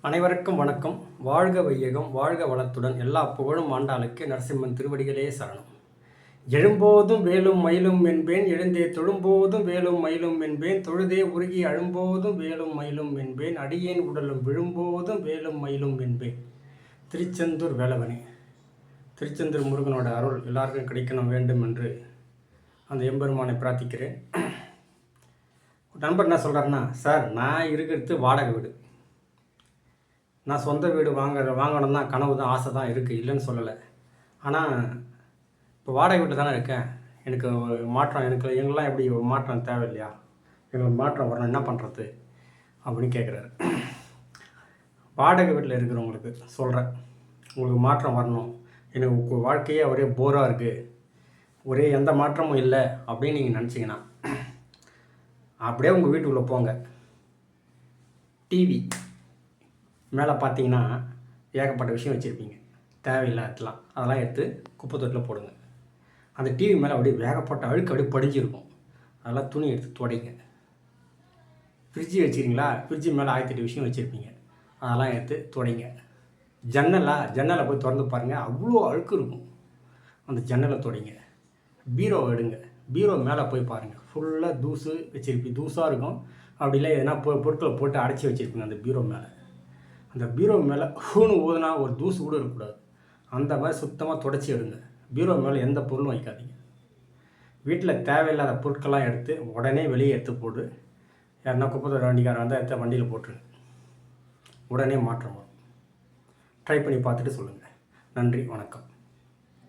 அனைவருக்கும் வணக்கம். வாழ்க வையகம், வாழ்க வளத்துடன், எல்லா புகழும் ஆண்டாளுக்கு. நரசிம்மன் திருவடிகளே சரணம். எழும்போதும் வேலும் மயிலும் என்பேன், எழுந்தே தொழும்போதும் வேலும் மயிலும் என்பேன், தொழுதே உருகி அழும்போதும் வேலும் மயிலும் என்பேன், அடியேன் உடலும் விழும்போதும் வேலும் மயிலும் என்பேன். திருச்செந்தூர் வேலவனே. திருச்செந்தூர் முருகனோட அருள் எல்லாருக்கும் கிடைக்கணும் வேண்டும் என்று அந்த எம்பெருமானை பிரார்த்திக்கிறேன். நண்பர் என்ன சொல்கிறாருன்னா, சார் நான் இருக்கிறது வாடகை வீடு, நான் சொந்த வீடு வாங்கணும் தான் கனவு தான், ஆசை தான் இருக்குது, இல்லைன்னு சொல்லலை. ஆனால் இப்போ வாடகை வீட்டில் தானே இருக்கேன். எனக்கு மாற்றம், எங்கெல்லாம் எப்படி மாற்றம் தேவையில்லையா? எங்களுக்கு மாற்றம் வரணும், என்ன பண்ணுறது அப்படின்னு கேட்குறாரு. வாடகை வீட்டில் இருக்கிறவங்களுக்கு சொல்கிறேன், உங்களுக்கு மாற்றம் வரணும், எனக்கு வாழ்க்கையே ஒரே போராக இருக்குது, ஒரே எந்த மாற்றமும் இல்லை அப்படின்னு நீங்கள் நினச்சிங்கன்னா அப்படியே உங்கள் வீட்டுக்குள்ளே போங்க. டிவி மேலே பார்த்தீங்கன்னா ஏகப்பட்ட விஷயம் வச்சுருப்பீங்க, தேவையில்லாதலாம். அதெல்லாம் எடுத்து குப்பை தொட்டில் போடுங்க. அந்த டிவி மேலே அப்படியே வேகப்பட்ட அழுக்கு அப்படியே படிஞ்சிருக்கும், அதெல்லாம் துணி எடுத்து துடைங்க. ஃப்ரிட்ஜு வச்சுருக்கீங்களா, ஃப்ரிட்ஜு மேலே 1008 விஷயம் வச்சுருப்பீங்க, அதெல்லாம் எடுத்து துடைங்க. ஜன்னலை போய் திறந்து பாருங்கள், அவ்வளோ அழுக்கு இருக்கும், அந்த ஜன்னலை துடைங்க. பீரோ எடுங்க, பீரோ மேலே போய் பாருங்கள், ஃபுல்லாக தூசு வச்சுருப்பீங்க, தூசாக இருக்கும். அப்படி இல்லை எதனா பொருட்களை போட்டு அடைச்சி வச்சுருப்பீங்க அந்த பீரோ மேலே. அந்த பீரோ மேலே ஹூனு ஊதுனா ஒரு தூசு கூட இருக்கக்கூடாது, அந்த மாதிரி சுத்தமாக தொடச்சி எடுங்க. பீரோ மேலே எந்த பொருளும் வைக்காதீங்க. வீட்டில் தேவையில்லாத பொருட்கள்லாம் எடுத்து உடனே வெளியே எடுத்து போட்டு, யாருன்னா குப்பை வண்டிக்காரன் வந்தால் எடுத்த வண்டியில் போட்டுருங்க. உடனே மாற்றம் வரும். ட்ரை பண்ணி பார்த்துட்டு சொல்லுங்கள். நன்றி, வணக்கம்.